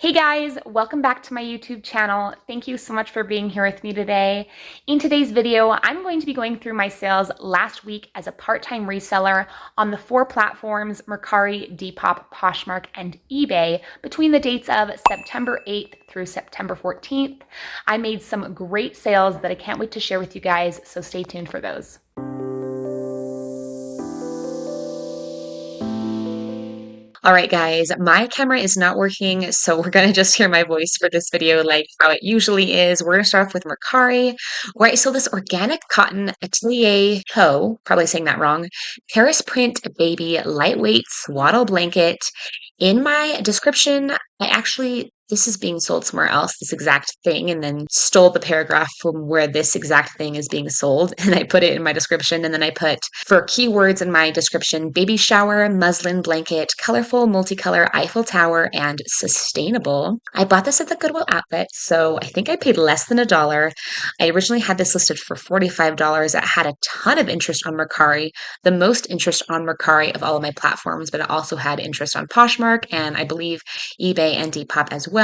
Hey guys, welcome back to my YouTube channel. Thank you so much for being here with me today. In today's video, I'm going to be going through my sales last week as a part-time reseller on the 4 platforms, Mercari, Depop, Poshmark, and eBay between the dates of September 8th through September 14th. I made some great sales that I can't wait to share with you guys, so stay tuned for those. All right, guys, my camera is not working, so we're gonna just hear my voice for this video like how it usually is. We're gonna start off with Mercari, where I sold this organic cotton atelier toe, probably saying that wrong, Paris print baby lightweight swaddle blanket. In my description, this is being sold somewhere else, this exact thing, and then stole the paragraph from where this exact thing is being sold. And I put it in my description. And then I put for keywords in my description, baby shower, muslin blanket, colorful, multicolor Eiffel Tower, and sustainable. I bought this at the Goodwill outlet. So I think I paid less than $1. I originally had this listed for $45. It had a ton of interest on Mercari, the most interest on Mercari of all of my platforms, but it also had interest on Poshmark and I believe eBay and Depop as well.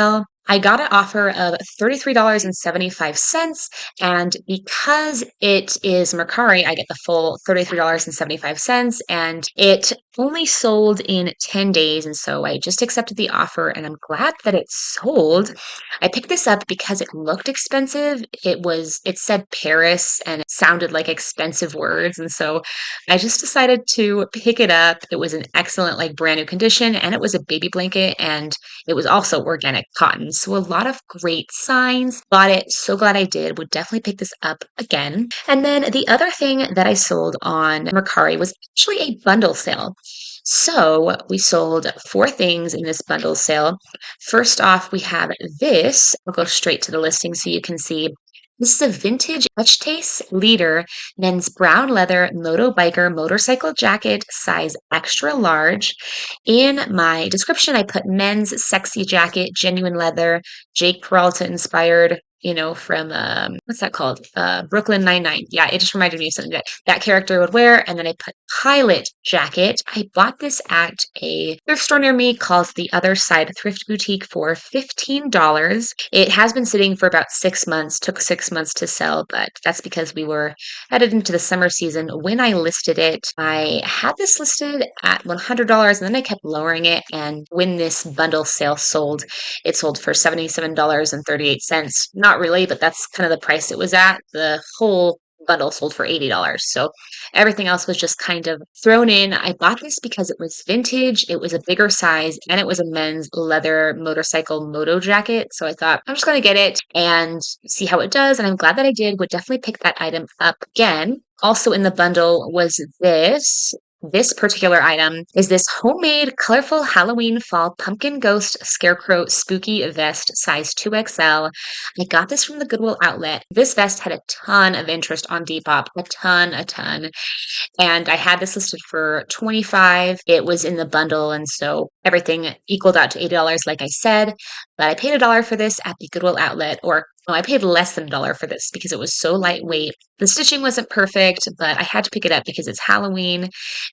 I got an offer of $33.75, and because it is Mercari, I get the full $33.75, and it only sold in 10 days, and so I just accepted the offer, and I'm glad that it sold. I picked this up because it looked expensive. It said Paris, and it sounded like expensive words, and so I just decided to pick it up. It was in excellent, like brand new condition, and it was a baby blanket, and it was also organic cotton. So a lot of great signs. Bought it. So glad I did. Would definitely pick this up again. And then the other thing that I sold on Mercari was actually a bundle sale. So we sold 4 things in this bundle sale. First off, we have this. I'll go straight to the listing so you can see. This is a vintage Touch Taste Leader men's brown leather moto biker motorcycle jacket, size extra large. In my description, I put men's sexy jacket, genuine leather, Jake Peralta inspired, from what's that called? Brooklyn Nine-Nine. Yeah, it just reminded me of something that character would wear. And then I put pilot jacket. I bought this at a thrift store near me called The Other Side Thrift Boutique for $15. It has been sitting for about 6 months, took 6 months to sell, but that's because we were headed into the summer season. When I listed it, I had this listed at $100 and then I kept lowering it. And when this bundle sale sold, it sold for $77.38. Not really, but that's kind of the price it was at. The whole bundle sold for $80. So everything else was just kind of thrown in. I bought this because it was vintage, it was a bigger size, and it was a men's leather motorcycle moto jacket. So I thought, I'm just going to get it and see how it does. And I'm glad that I did. Would definitely pick that item up again. Also in the bundle was this. This particular item is this homemade, colorful Halloween fall pumpkin ghost scarecrow spooky vest, size 2XL. I got this from the Goodwill outlet. This vest had a ton of interest on Depop, a ton. And I had this listed for 25. It was in the bundle, and so everything equaled out to $80, like I said. But I paid $1 for this at the Goodwill outlet, or no, I paid less than $1 for this because it was so lightweight. The stitching wasn't perfect, but I had to pick it up because it's Halloween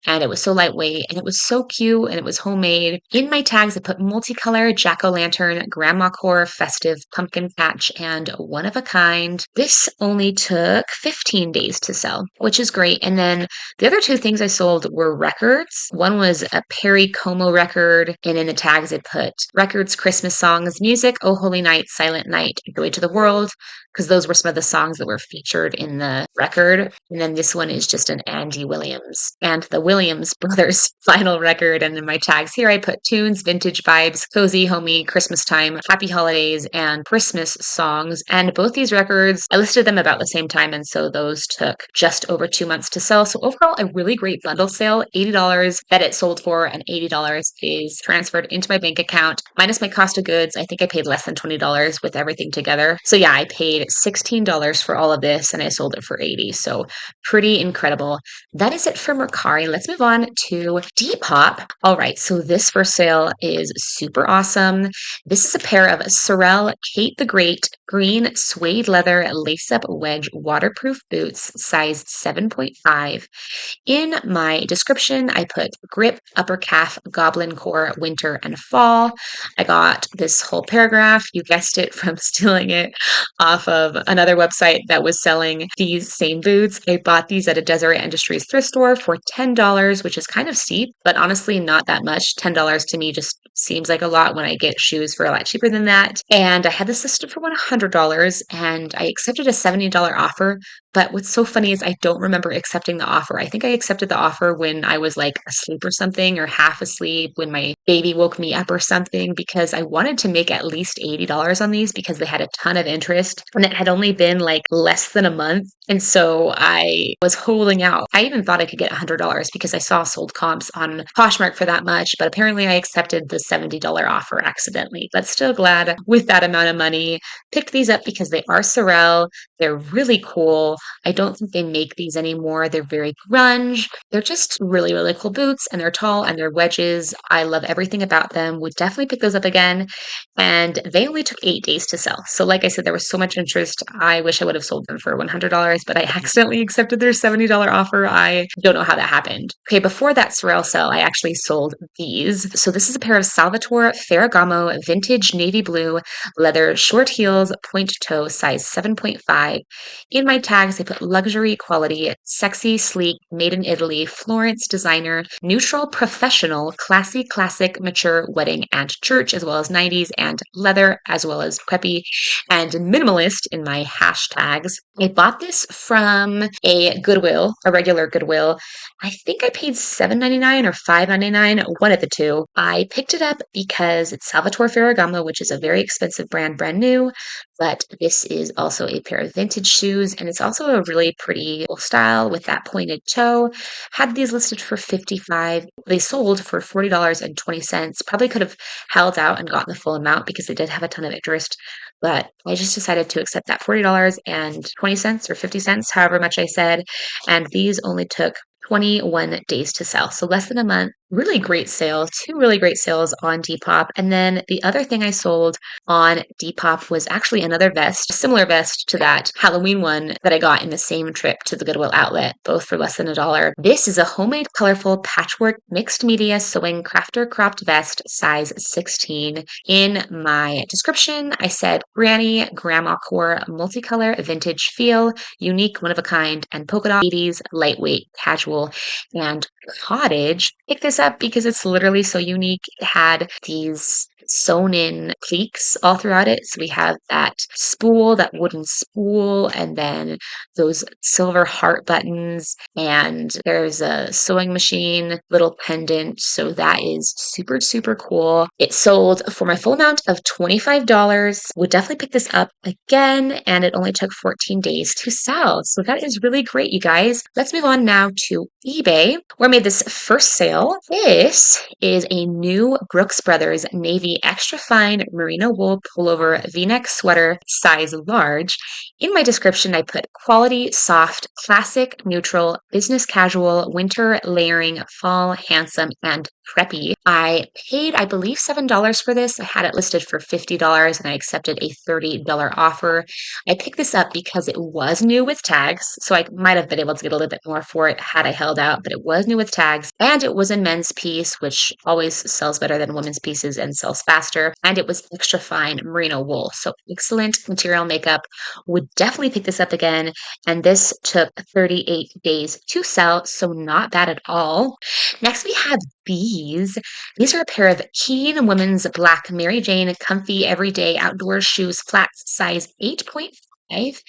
and it was so lightweight and it was so cute and it was homemade. In my tags, I put multicolor, jack-o'-lantern, grandma core, festive, pumpkin patch, and one of a kind. This only took 15 days to sell, which is great. And then the other 2 things I sold were records. One was a Perry Como record, and in the tags I put records, Christmas songs, music, Oh Holy Night, Silent Night, Joy to the World, because those were some of the songs that were featured in the record. And then this one is just an Andy Williams and the Williams Brothers final record. And in my tags here, I put tunes, vintage vibes, cozy, homey, Christmas time, happy holidays, and Christmas songs. And both these records, I listed them about the same time. And so those took just over 2 months to sell. So overall, a really great bundle sale, $80 that it sold for, and $80 is transferred into my bank account minus my cost of goods. I think I paid less than $20 with everything together. So yeah, I paid paid $16 for all of this and I sold it for 80. So pretty incredible. That is it for Mercari. Let's move on to Depop. All right, so this first sale is super awesome. This is a pair of Sorel Kate the Great green suede leather lace-up wedge waterproof boots, sized 7.5. In my description, I put grip, upper calf, goblin core, winter, and fall. I got this whole paragraph, you guessed it, from stealing it off of another website that was selling these same boots. I bought these at a Deseret Industries thrift store for $10, which is kind of steep, but honestly, not that much. $10 to me just seems like a lot when I get shoes for a lot cheaper than that. And I had this listed for $100 and I accepted a $70 offer. But what's so funny is I don't remember accepting the offer. I think I accepted the offer when I was like asleep or something, or half asleep when my baby woke me up or something, because I wanted to make at least $80 on these because they had a ton of interest and it had only been like less than a month. And so I was holding out. I even thought I could get $100 because I saw sold comps on Poshmark for that much, but apparently I accepted the $70 offer accidentally. But still glad with that amount of money. Picked these up because they are Sorel. They're really cool. I don't think they make these anymore. They're very grunge. They're just really, really cool boots and they're tall and they're wedges. I love everything about them. Would definitely pick those up again. And they only took 8 days to sell. So like I said, there was so much interest. I wish I would have sold them for $100, but I accidentally accepted their $70 offer. I don't know how that happened. Okay, before that Sorel sale, I actually sold these. So this is a pair of Salvatore Ferragamo vintage navy blue leather short heels, point toe, size 7.5. In my tags, I put luxury quality, sexy, sleek, made in Italy, Florence designer, neutral, professional, classy, classic, mature, wedding, and church, as well as 90s, and leather, as well as preppy and minimalist in my hashtags. I bought this from a Goodwill, a regular Goodwill. I think I paid $7.99 or $5.99, one of the two. I picked it up because it's Salvatore Ferragamo, which is a very expensive brand new, but this is also a pair of vintage shoes, and it's also a really pretty style with that pointed toe. Had these listed for $55. They sold for $40.20. Probably could have held out and gotten the full amount because they did have a ton of interest, but I just decided to accept that $40.20 or 50 cents, however much I said, and these only took 21 days to sell. So less than a month. Really great sale. Two really great sales on Depop. And then the other thing I sold on Depop was actually another vest, a similar vest to that Halloween one that I got in the same trip to the Goodwill outlet, both for less than $1. This is a homemade, colorful patchwork mixed media sewing crafter cropped vest, size 16. In my description, I said granny, grandma core, multicolor, vintage feel, unique, one of a kind, and polka dot 80s, lightweight, casual, and cottage. Pick this up because it's literally so unique. It had these sewn in pleats all throughout it. So we have that spool, that wooden spool, and then those silver heart buttons. And there's a sewing machine, little pendant. So that is super, super cool. It sold for my full amount of $25. Would definitely pick this up again. And it only took 14 days to sell. So that is really great, you guys. Let's move on now to eBay, where I made this first sale. This is a new Brooks Brothers navy extra fine merino wool pullover v-neck sweater, size large. In my description, I put quality, soft, classic, neutral, business casual, winter, layering, fall, handsome, and preppy. I paid, I believe, $7 for this. I had it listed for $50 and I accepted a $30 offer. I picked this up because it was new with tags, so I might have been able to get a little bit more for it had I held out, but it was new with tags, and it was a men's piece, which always sells better than women's pieces and sells faster, and it was extra fine merino wool, so excellent material makeup. Would definitely pick this up again, and this took 38 days to sell, so not bad at all. Next, we have these. These are a pair of Keen women's black Mary Jane comfy everyday outdoor shoes, flats, size 8.5.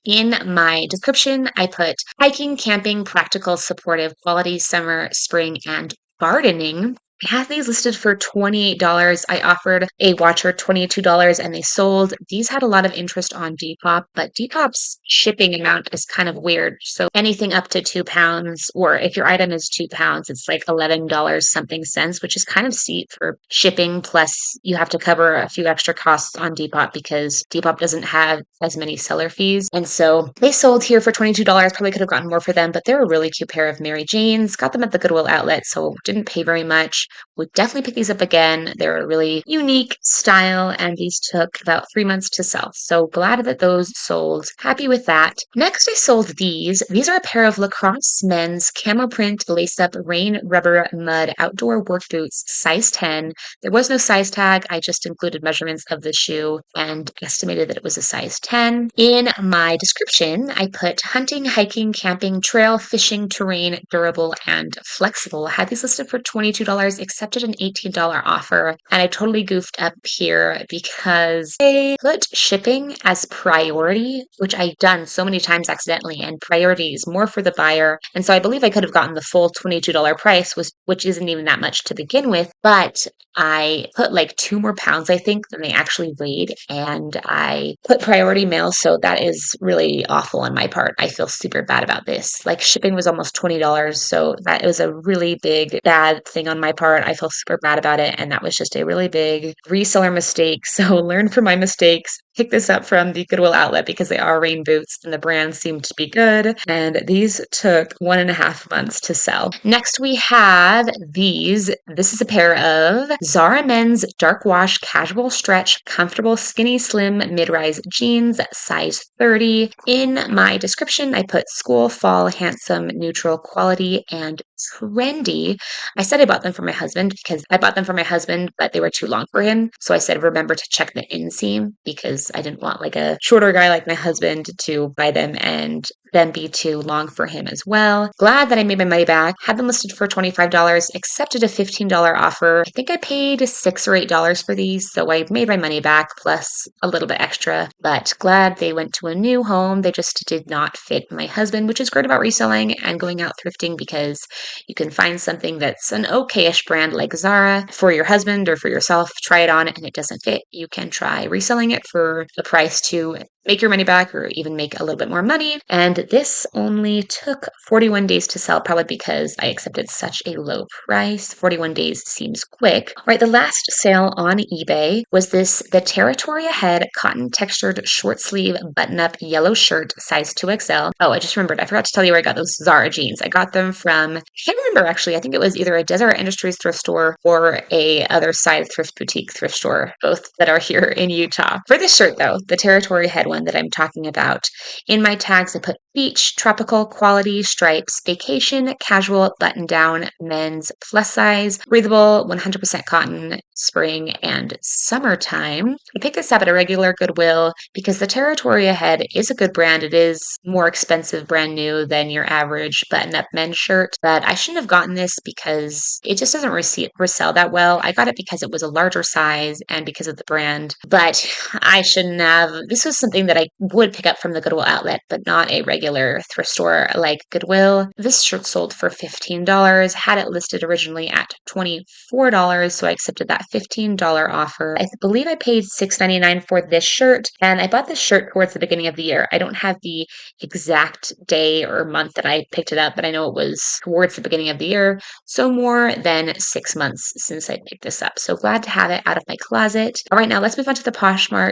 In my description, I put hiking, camping, practical, supportive, quality, summer, spring, and gardening. I have these listed for $28. I offered a watcher $22 and they sold. These had a lot of interest on Depop, but Depop's shipping amount is kind of weird. So anything up to 2 pounds, or if your item is 2 pounds, it's like $11 something cents, which is kind of steep for shipping. Plus, you have to cover a few extra costs on Depop because Depop doesn't have as many seller fees. And so they sold here for $22. Probably could have gotten more for them, but they're a really cute pair of Mary Janes. Got them at the Goodwill outlet, so didn't pay very much. Would definitely pick these up again. They're a really unique style, and these took about 3 months to sell. So glad that those sold. Happy with that. Next, I sold these. These are a pair of lacrosse men's camo print lace-up rain rubber mud outdoor work boots, size 10. There was no size tag. I just included measurements of the shoe and estimated that it was a size 10. In my description, I put hunting, hiking, camping, trail, fishing, terrain, durable, and flexible. I had these listed for $22, accepted an $18 offer, and I totally goofed up here because they put shipping as priority, which I've done so many times accidentally, and priority is more for the buyer. And so I believe I could have gotten the full $22 price, which isn't even that much to begin with, but I put like 2 more pounds, I think, than they actually weighed, and I put priority mail, so that is really awful on my part. I feel super bad about this. Like, shipping was almost $20, so that was a really big bad thing on my part. I feel super bad about it, and that was just a really big reseller mistake. So learn from my mistakes. Pick this up from the Goodwill outlet because they are rain boots and the brand seemed to be good. And these took 1.5 months to sell. Next, we have these. This is a pair of Zara men's dark wash casual stretch comfortable skinny slim mid-rise jeans, size 30. In my description, I put school, fall, handsome, neutral, quality, and trendy. I said I bought them for my husband because I bought them for my husband, but they were too long for him. So I said, remember to check the inseam because I didn't want like a shorter guy like my husband to buy them and then be too long for him as well. Glad that I made my money back. Had them listed for $25, accepted a $15 offer. I think I paid $6 or $8 for these, so I made my money back plus a little bit extra, but glad they went to a new home. They just did not fit my husband, which is great about reselling and going out thrifting because you can find something that's an okay-ish brand like Zara for your husband or for yourself, try it on, and it doesn't fit. You can try reselling it for the price to make your money back or even make a little bit more money. And this only took 41 days to sell, probably because I accepted such a low price. 41 days seems quick. All right, the last sale on eBay was the Territory Ahead cotton textured short sleeve button up yellow shirt, size 2XL. Oh, I just remembered. I forgot to tell you where I got those Zara jeans. I got them from, I can't remember actually. I think it was either a Desert Industries thrift store or a other side thrift boutique thrift store, both that are here in Utah. For this shirt though, the Territory Ahead one that I'm talking about, in my tags I put beach, tropical, quality, stripes, vacation, casual, button down, men's, plus size, breathable, 100% cotton, spring, and summertime. I picked this up at a regular Goodwill because the Territory Ahead is a good brand. It is more expensive brand new than your average button-up men's shirt, but I shouldn't have gotten this because it just doesn't resell that well. I got it because it was a larger size and because of the brand, but I shouldn't have. This was something that I would pick up from the Goodwill outlet, but not a regular thrift store like Goodwill. This shirt sold for $15, had it listed originally at $24, so I accepted that $15 offer. I believe I paid $6.99 for this shirt, and I bought this shirt towards the beginning of the year. I don't have the exact day or month that I picked it up, but I know it was towards the beginning of the year, so more than 6 months since I picked this up. So glad to have it out of my closet. All right, now let's move on to the Poshmark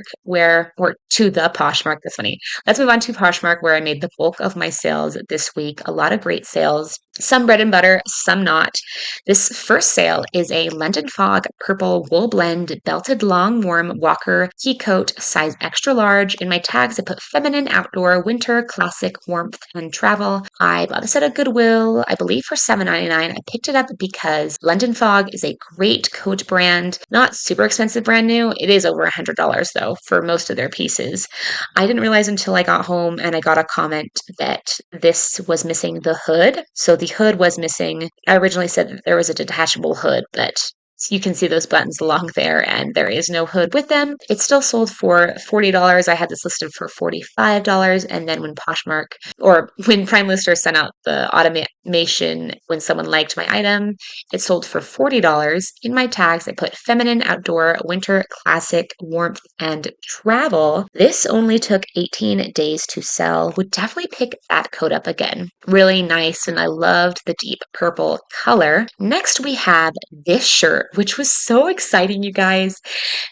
that's funny. Let's move on to Poshmark where I made the bulk of my sales this week. A lot of great sales. Some bread and butter, some not. This first sale is a London Fog purple wool blend belted long warm walker key coat, size extra large. In my tags, I put feminine, outdoor, winter, classic, warmth, and travel. I bought this at a Goodwill, I believe for $7.99. I picked it up because London Fog is a great coat brand. Not super expensive brand new. It is over $100 though for most of their pieces. I didn't realize until I got home and I got a comment that this was missing the hood. So the hood was missing. I originally said that there was a detachable hood, but you can see those buttons along there and there is no hood with them. It still sold for $40. I had this listed for $45. And then when when Prime Lister sent out the automation when someone liked my item, it sold for $40. In my tags, I put feminine, outdoor, winter, classic, warmth, and travel. This only took 18 days to sell. Would definitely pick that coat up again. Really nice, and I loved the deep purple color. Next, we have this shirt which was so exciting, you guys,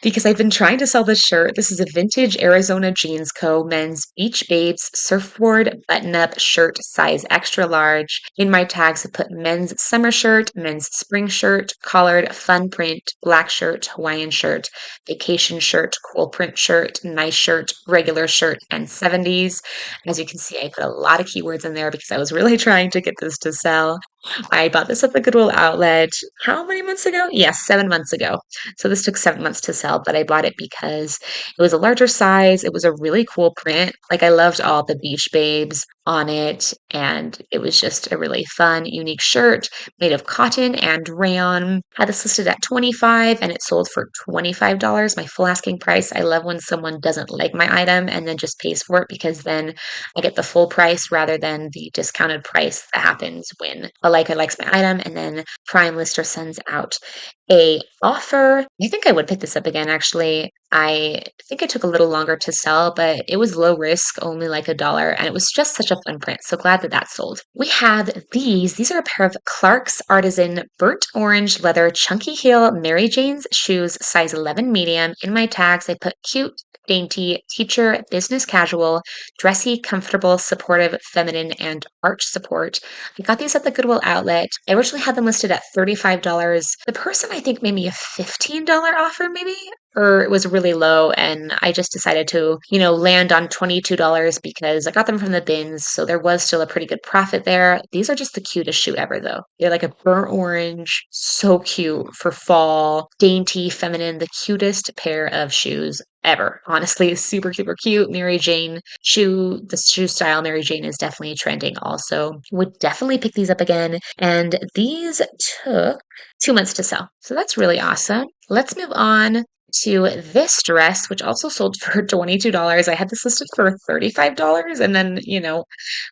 because I've been trying to sell this shirt. This is a vintage Arizona Jeans Co. men's Beach Babes surfboard button-up shirt, size extra large. In my tags, I put men's summer shirt, men's spring shirt, collared fun print, black shirt, Hawaiian shirt, vacation shirt, cool print shirt, nice shirt, regular shirt, and 70s. As you can see, I put a lot of keywords in there because I was really trying to get this to sell. I bought this at the Goodwill outlet how many months ago? Yes, 7 months ago. So this took 7 months to sell, but I bought it because it was a larger size. It was a really cool print. Like I loved all the beach babes on it, and it was just a really fun, unique shirt made of cotton and rayon. Had this listed at 25 and it sold for $25, my full asking price. I love when someone doesn't like my item and then just pays for it because then I get the full price rather than the discounted price that happens when a liker likes my item and then Prime Lister sends out a offer. I think I would pick this up again actually. I think it took a little longer to sell, but it was low risk, only like $1, and it was just such a fun print. So glad that that sold. We have these. These are a pair of Clark's Artisan burnt orange leather chunky heel Mary Jane's shoes, size 11 medium. In my tags, I put cute, dainty, teacher, business casual, dressy, comfortable, supportive, feminine, and arch support. I got these at the Goodwill outlet. I originally had them listed at $35. The person I think made me a $15 offer maybe, or it was really low, and I just decided to, land on $22 because I got them from the bins, so there was still a pretty good profit there. These are just the cutest shoe ever though. They're like a burnt orange, so cute for fall, dainty, feminine, the cutest pair of shoes ever. Honestly, super, super cute. Mary Jane shoe, the shoe style Mary Jane is definitely trending also. Would definitely pick these up again. And these took 2 months to sell. So that's really awesome. Let's move on to this dress, which also sold for $22. I had this listed for $35 and then,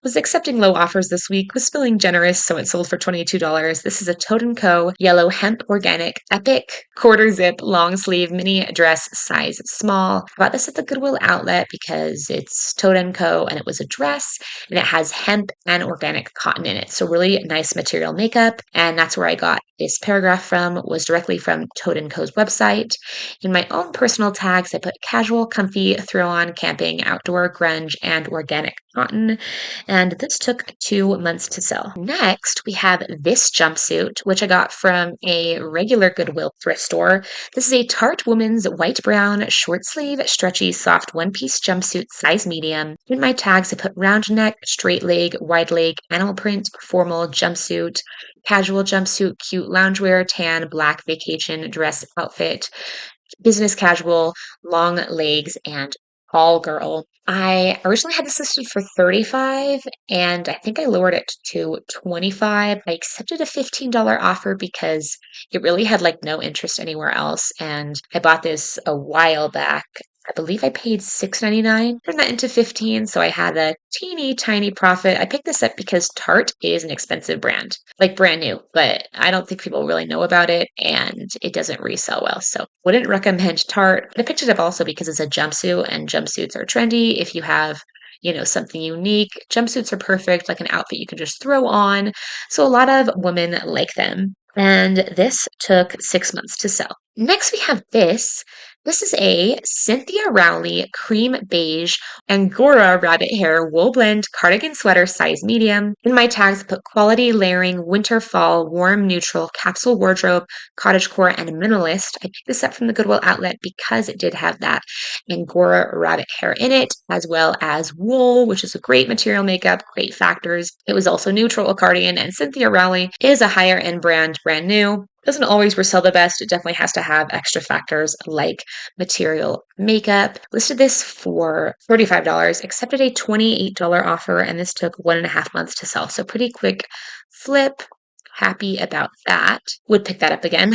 was accepting low offers this week, was feeling generous, so it sold for $22. This is a Toad & Co. yellow hemp organic epic quarter zip long sleeve mini dress size small. I bought this at the Goodwill outlet because it's Toad & Co. and it was a dress and it has hemp and organic cotton in it. So really nice material makeup. And that's where I got this paragraph from, was directly from Toad & Co.'s website. In my own personal tags, I put casual, comfy, throw on, camping, outdoor, grunge, and organic cotton. And this took 2 months to sell. Next, we have this jumpsuit, which I got from a regular Goodwill thrift store. This is a Tarte Women's white brown, short sleeve, stretchy, soft one piece jumpsuit, size medium. In my tags, I put round neck, straight leg, wide leg, animal print, formal jumpsuit, casual jumpsuit, cute loungewear, tan, black vacation dress outfit, business casual, long legs, and all girl. I originally had this listed for 35 and I think I lowered it to 25. I accepted a $15 offer because it really had like no interest anywhere else. And I bought this a while back. I believe I paid $6.99, turned that into 15, so I had a teeny tiny profit. I picked this up because Tarte is an expensive brand, like brand new, but I don't think people really know about it and it doesn't resell well. So wouldn't recommend Tarte. But I picked it up also because it's a jumpsuit and jumpsuits are trendy. If you have something unique, jumpsuits are perfect, like an outfit you can just throw on. So a lot of women like them. And this took 6 months to sell. Next, we have this. This is a Cynthia Rowley cream beige Angora rabbit hair wool blend cardigan sweater size medium. In my tags, put quality layering, winter fall, warm neutral, capsule wardrobe, cottagecore, and minimalist. I picked this up from the Goodwill outlet because it did have that Angora rabbit hair in it, as well as wool, which is a great material makeup, great factors. It was also neutral, a cardigan, and Cynthia Rowley is a higher end brand new. Doesn't always resell the best. It definitely has to have extra factors like material makeup. Listed this for $35, accepted a $28 offer, and this took 1.5 months to sell. So pretty quick flip. Happy about that. Would pick that up again.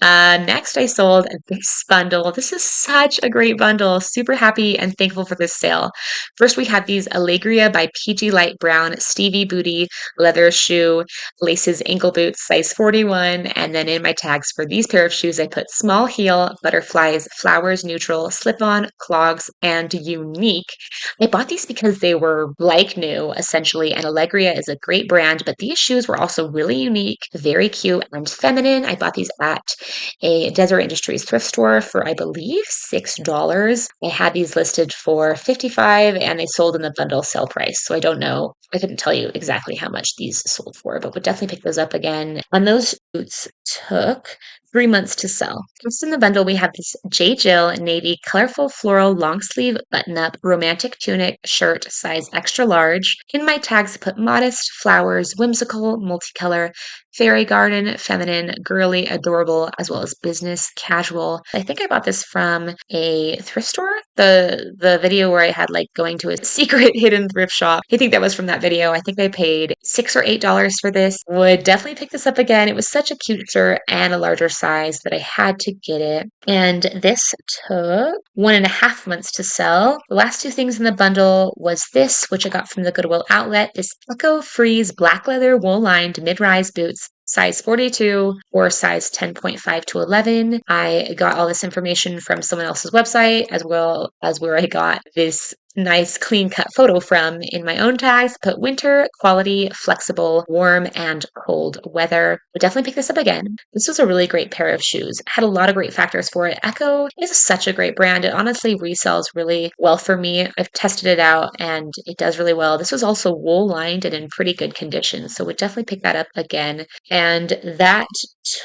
Next, I sold this bundle. This is such a great bundle. Super happy and thankful for this sale. First, we have these Allegria by PG Light Brown Stevie Booty leather shoe, laces, ankle boots, size 41. And then in my tags for these pair of shoes, I put small heel, butterflies, flowers, neutral, slip-on, clogs, and unique. I bought these because they were like new, essentially, and Allegria is a great brand, but these shoes were also really unique unique, very cute, and feminine. I bought these at a Desert Industries thrift store for, I believe, $6. I had these listed for 55 and they sold in the bundle sale price. So I don't know. I couldn't tell you exactly how much these sold for, but would definitely pick those up again. And those boots took 3 months to sell. Just in the bundle, we have this J. Jill navy colorful floral long sleeve button up romantic tunic shirt size extra large. In my tags, I put modest, flowers, whimsical, multicolor, fairy garden, feminine, girly, adorable, as well as business casual. I think I bought this from a thrift store. The video where I had like going to a secret hidden thrift shop. I think that was from that video. I think I paid $6 or $8 for this. Would definitely pick this up again. It was such a cute shirt and a larger size that I had to get it. And this took 1.5 months to sell. The last two things in the bundle was this, which I got from the Goodwill outlet, this Echo Freeze black leather wool lined mid-rise boots size 42 or size 10.5 to 11. I got all this information from someone else's website as well as where I got this nice clean cut photo from in my own tags. Put winter, quality, flexible, warm, and cold weather. Would definitely pick this up again. This was a really great pair of shoes. Had a lot of great factors for it. Echo is such a great brand. It honestly resells really well for me. I've tested it out and it does really well. This was also wool lined and in pretty good condition. So would definitely pick that up again. And that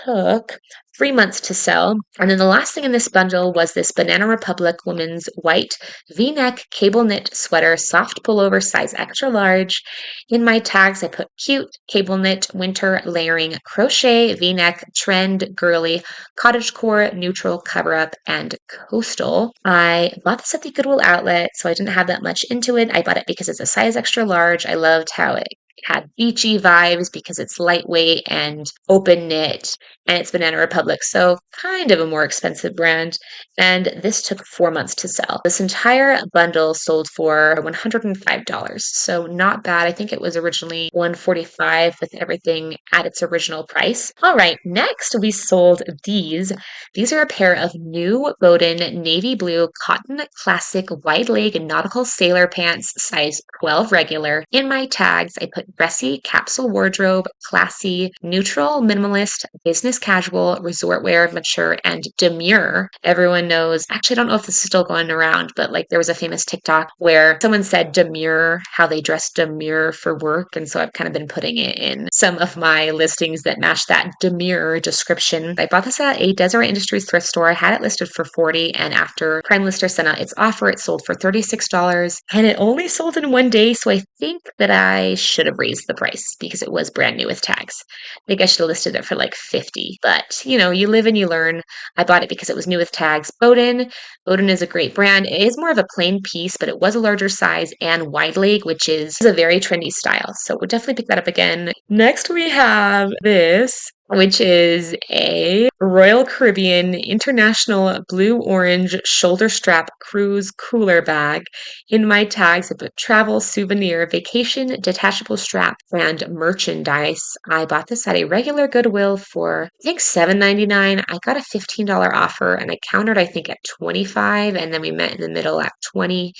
took 3 months to sell. And then the last thing in this bundle was this Banana Republic women's white V-neck cable knit sweater, soft pullover, size extra large. In my tags, I put cute, cable knit, winter, layering, crochet, V-neck, trend, girly, cottagecore, neutral, cover up, and coastal. I bought this at the Goodwill outlet, so I didn't have that much into it. I bought it because it's a size extra large. I loved how it had beachy vibes because it's lightweight and open knit and it's Banana Republic, so kind of a more expensive brand. And this took 4 months to sell. This entire bundle sold for $105, so not bad. I think it was originally $145 with everything at its original price. All right, next we sold these. These are a pair of new Bowden navy blue cotton classic wide leg nautical sailor pants, size 12 regular. In my tags, I put dressy, capsule wardrobe, classy, neutral, minimalist, business casual, resort wear, mature, and demure. Everyone knows, actually, I don't know if this is still going around, but like there was a famous TikTok where someone said demure, how they dress demure for work. And so I've kind of been putting it in some of my listings that match that demure description. I bought this at a Deseret Industries thrift store. I had it listed for $40, and after Prime Lister sent out its offer, it sold for $36, and it only sold in one day. So I think that I should have raised the price because it was brand new with tags. I think I should have listed it for like 50, but you live and you learn. I bought it because it was new with tags. Bowden is a great brand. It is more of a plain piece, but it was a larger size and wide leg, which is a very trendy style. So we'll definitely pick that up again. Next, we have this, which is a Royal Caribbean International blue-orange shoulder strap cruise cooler bag. In my tags, I put travel, souvenir, vacation, detachable strap, and merchandise. I bought this at a regular Goodwill for, I think, $7.99. I got a $15 offer, and I countered, I think, at 25, and then we met in the middle at 20.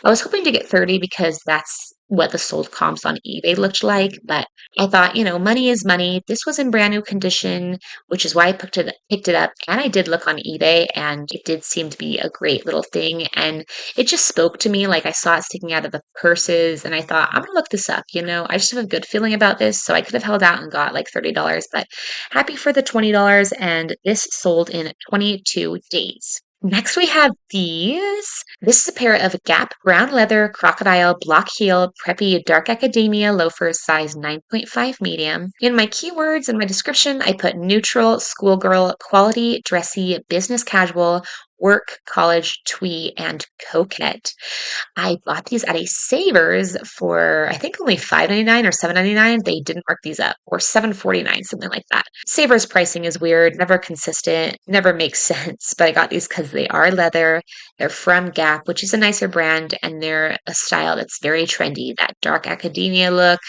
I was hoping to get 30 because that's what the sold comps on eBay looked like, but I thought, money is money. This was in brand new condition, which is why I picked it up. And I did look on eBay and it did seem to be a great little thing. And it just spoke to me. Like I saw it sticking out of the purses and I thought, I'm going to look this up. I just have a good feeling about this. So I could have held out and got like $30, but happy for the $20. And this sold in 22 days. Next, we have these. This is a pair of Gap brown leather crocodile block heel preppy dark academia loafers size 9.5 medium. In my keywords and my description, I put neutral, schoolgirl, quality, dressy, business casual, work, college, twee, and coquette. I bought these at a Savers for I think only $5.99 or $7.99. They didn't mark these up, or $7.49, something like that. Savers pricing is weird, never consistent, never makes sense. But I got these because they are leather. They're from Gap, which is a nicer brand, and they're a style that's very trendy. That dark academia look,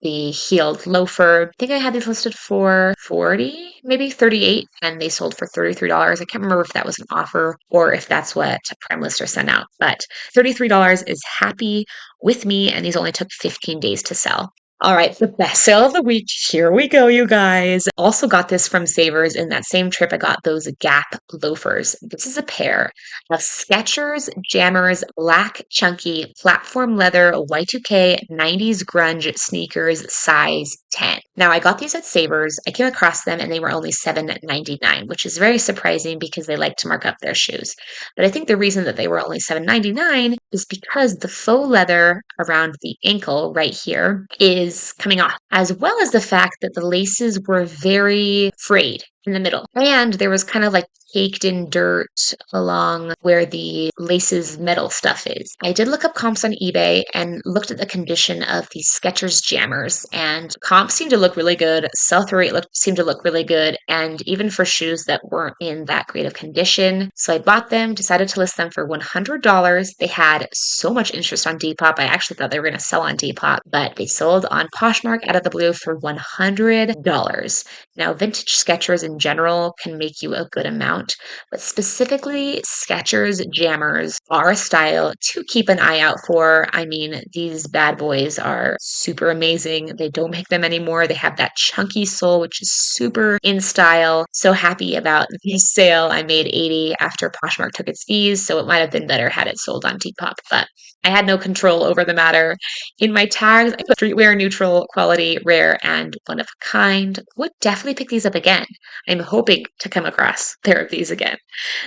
the heeled loafer. I think I had these listed for 40, maybe 38, and they sold for $33. I can't remember if that was an offer or if that's what Prime Lister sent out, but $33 is happy with me, and these only took 15 days to sell. All right, the best sale of the week. Here we go, you guys. Also got this from Savers. In that same trip, I got those Gap loafers. This is a pair of Skechers Jammers black chunky platform leather Y2K 90s grunge sneakers size 10. Now, I got these at Savers. I came across them and they were only $7.99, which is very surprising because they like to mark up their shoes. But I think the reason that they were only $7.99 is because the faux leather around the ankle right here is coming off, as well as the fact that the laces were very frayed in the middle. And there was kind of like caked in dirt along where the laces metal stuff is. I did look up comps on eBay and looked at the condition of these Skechers Jammers, and comps seemed to look really good. Sell-through rate seemed to look really good, and even for shoes that weren't in that great of condition. So I bought them, decided to list them for $100. They had so much interest on Depop. I actually thought they were going to sell on Depop, but they sold on Poshmark out of the blue for $100. Now, vintage Skechers in general can make you a good amount, but specifically Skechers Jammers are a style to keep an eye out for. I mean, these bad boys are super amazing. They don't make them anymore. They have that chunky sole, which is super in style. So happy about this sale. I made 80 after Poshmark took its fees, so it might have been better had it sold on Depop, but I had no control over the matter. In my tags, I put streetwear, neutral, quality, rare, and one of a kind. Would definitely pick these up again. I'm hoping to come across a pair of these again.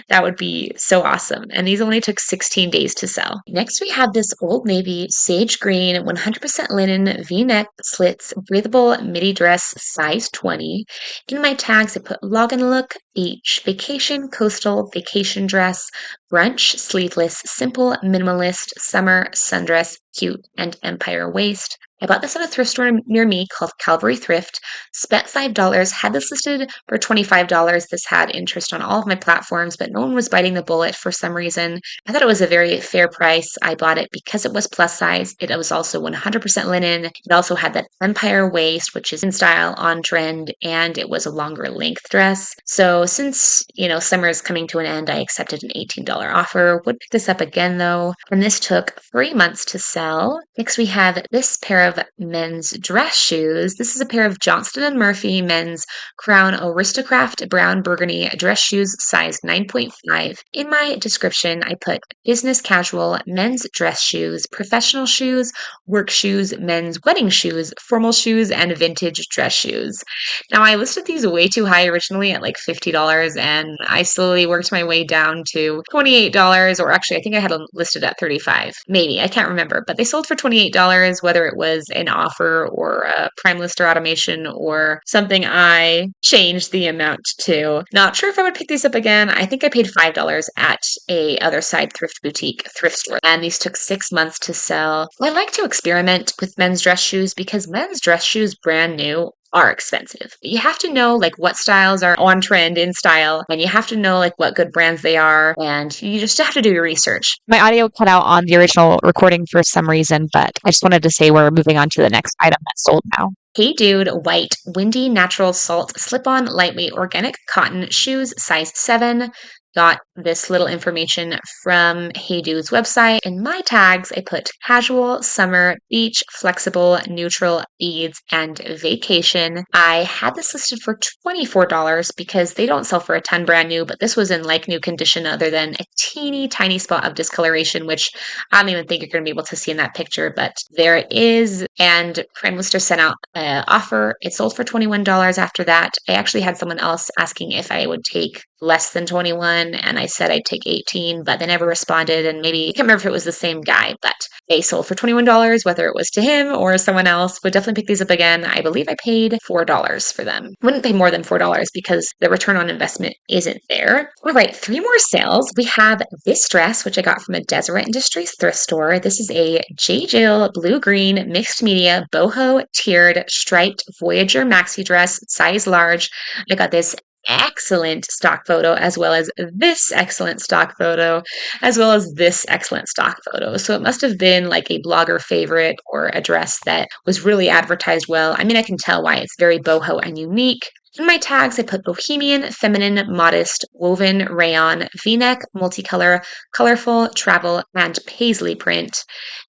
That would be so awesome. And these only took 16 days to sell. Next, we have this Old Navy sage green 100% linen V-neck slits breathable midi dress size 20. In my tags, I put login look, beach, vacation, coastal, vacation dress, brunch, sleeveless, simple, minimalist, summer, sundress, cute, and empire waist. I bought this at a thrift store near me called Calvary Thrift. Spent $5, had this listed for $25. This had interest on all of my platforms, but no one was biting the bullet for some reason. I thought it was a very fair price. I bought it because it was plus size. It was also 100% linen. It also had that empire waist, which is in style, on trend, and it was a longer length dress. So since, summer is coming to an end, I accepted an $18 offer. Would pick this up again though. And this took 3 months to sell. Next, we have this pair of men's dress shoes. This is a pair of Johnston & Murphy men's Crown Aristocrat brown burgundy dress shoes, size 9.5. In my description, I put business casual, men's dress shoes, professional shoes, work shoes, men's wedding shoes, formal shoes, and vintage dress shoes. Now, I listed these way too high originally at like $50, and I slowly worked my way down to $28, or actually, I think I had them listed at $35. Maybe, I can't remember, but they sold for $28, whether it was an offer or a prime lister automation or something I changed the amount to. Not sure if I would pick these up again. I think I paid $5 at a other side thrift boutique thrift store, and these took 6 months to sell. I like to experiment with men's dress shoes because men's dress shoes brand new are expensive. You have to know like what styles are on trend in style, and you have to know like what good brands they are, and you just have to do your research. My audio cut out on the original recording for some reason, but I just wanted to say we're moving on to the next item that's sold now. Hey Dude white windy natural salt slip-on lightweight organic cotton shoes size 7. Got this little information from Hey Dude's website. In my tags, I put casual, summer, beach, flexible, neutral, beads, and vacation. I had this listed for $24 because they don't sell for a ton brand new, but this was in like new condition other than a teeny tiny spot of discoloration, which I don't even think you're going to be able to see in that picture, but there it is. And Prime Lister sent out an offer. It sold for $21 after that. I actually had someone else asking if I would take less than 21, and I said I'd take 18, but they never responded, and maybe I can't remember if it was the same guy, but they sold for $21, whether it was to him or someone else. Would definitely pick these up again. I believe I paid $4 for them. Wouldn't pay more than $4 because the return on investment isn't there. All right, 3 more sales. We have this dress, which I got from a Deseret Industries thrift store. This is a J. Jill blue-green mixed media boho tiered striped Voyager maxi dress, size large. I got this excellent stock photo, as well as this excellent stock photo, as well as this excellent stock photo. So it must have been like a blogger favorite or a dress that was really advertised well. I mean, I can tell why it's very boho and unique. In my tags, I put bohemian, feminine, modest, woven, rayon, v-neck, multicolor, colorful, travel, and paisley print.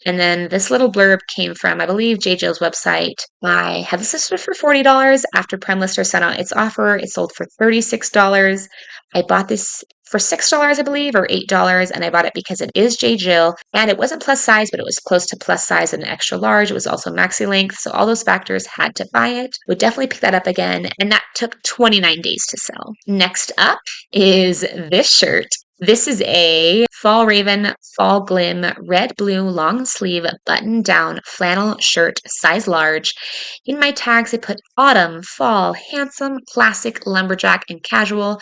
And then this little blurb came from, I believe, J. Jill's website. I had this listed for $40 after Prime Lister sent out its offer. It sold for $36. I bought this for $6, I believe, or $8, and I bought it because it is J. Jill, and it wasn't plus size, but it was close to plus size and extra large. It was also maxi length, so all those factors had to buy it. Would definitely pick that up again, and that took 29 days to sell. Next up is this shirt. This is a Fall Raven Fall Glim red blue long sleeve button down flannel shirt, size large. In my tags, I put autumn, fall, handsome, classic, lumberjack, and casual,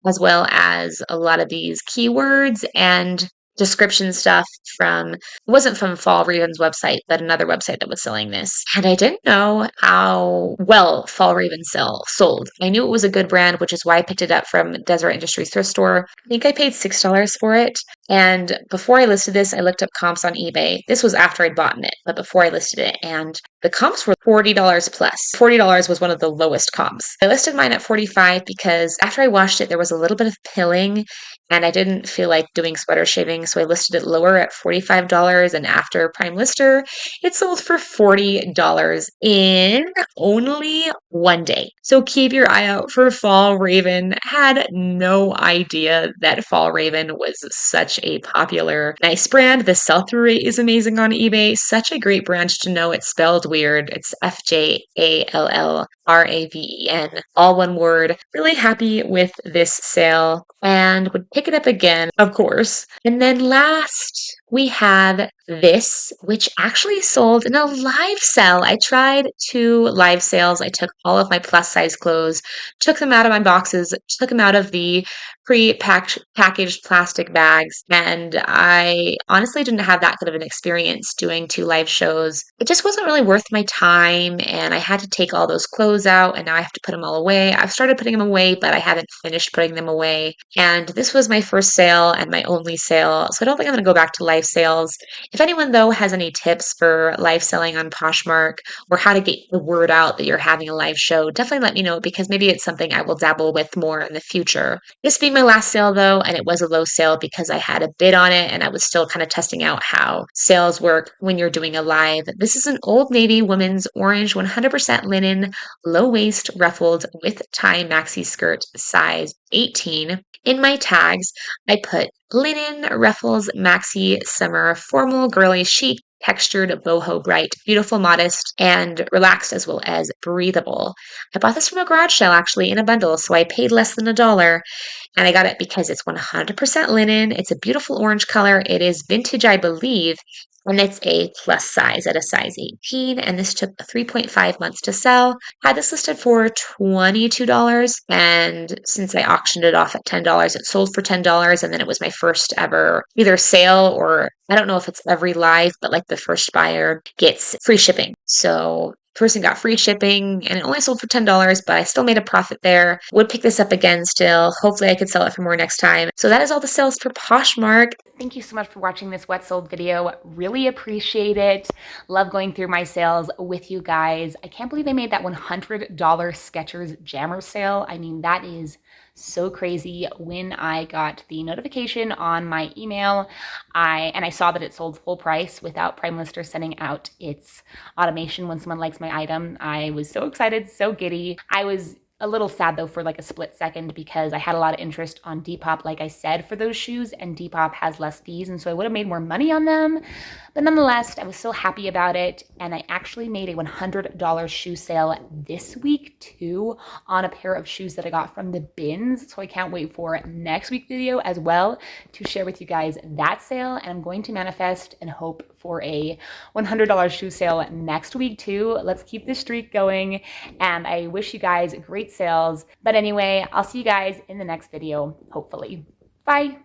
as well as a lot of these keywords and description stuff from, it wasn't from Fall Raven's website, but another website that was selling this. And I didn't know how well Fall Raven sold. I knew it was a good brand, which is why I picked it up from Deseret Industries thrift store. I think I paid $6 for it. And before I listed this, I looked up comps on eBay. This was after I'd bought it, but before I listed it. And the comps were $40 plus. $40 was one of the lowest comps. I listed mine at $45 because after I washed it, there was a little bit of pilling and I didn't feel like doing sweater shaving, so I listed it lower at $45. And after Prime Lister, it sold for $40 in only one day. So keep your eye out for Fall Raven. Had no idea that Fall Raven was such a popular, nice brand. The sell-through rate is amazing on eBay. Such a great brand to know. It's spelled weird. It's FJALLRAVEN, all one word. Really happy with this sale and would pick it up again, of course. And then last, we have this, which actually sold in a live sale. I tried 2 live sales. I took all of my plus size clothes, took them out of my boxes, took them out of the packaged plastic bags, and I honestly didn't have that good of an experience doing 2 live shows. It just wasn't really worth my time, and I had to take all those clothes out, and now I have to put them all away. I've started putting them away, but I haven't finished putting them away. And this was my first sale and my only sale, so I don't think I'm going to go back to live sales. If anyone, though, has any tips for live selling on Poshmark or how to get the word out that you're having a live show, definitely let me know because maybe it's something I will dabble with more in the future. This being my last sale, though, and it was a low sale because I had a bid on it and I was still kind of testing out how sales work when you're doing a live. This is an Old Navy women's orange 100% linen, low waist ruffled with tie maxi skirt, size 18. In my tags, I put linen, ruffles, maxi, summer, formal, girly, chic, textured, boho, bright, beautiful, modest, and relaxed as well as breathable. I bought this from a garage sale actually in a bundle, so I paid less than $1. And I got it because it's 100% linen. It's a beautiful orange color. It is vintage, I believe, and it's a plus size at a size 18. And this took 3.5 months to sell. Had this listed for $22. And since I auctioned it off at $10, it sold for $10. And then it was my first ever either sale or I don't know if it's every live, but like the first buyer gets free shipping. So person got free shipping and it only sold for $10, but I still made a profit there. Would pick this up again still. Hopefully I could sell it for more next time. So that is all the sales for Poshmark. Thank you so much for watching this What Sold video. Really appreciate it. Love going through my sales with you guys. I can't believe I made that $100 Skechers Jammer sale. I mean, that is so crazy. When I got the notification on my email, I saw that it sold full price without Prime Lister sending out its automation when someone likes my item. I was so excited, so giddy. I was a little sad though for like a split second because I had a lot of interest on Depop, like I said, for those shoes, and Depop has less fees, and so I would have made more money on them. But nonetheless, I was so happy about it, and I actually made a $100 shoe sale this week too on a pair of shoes that I got from the bins. So I can't wait for next week's video as well to share with you guys that sale, and I'm going to manifest and hope for a $100 shoe sale next week too. Let's keep this streak going, and I wish you guys great sales. But anyway, I'll see you guys in the next video, hopefully. Bye.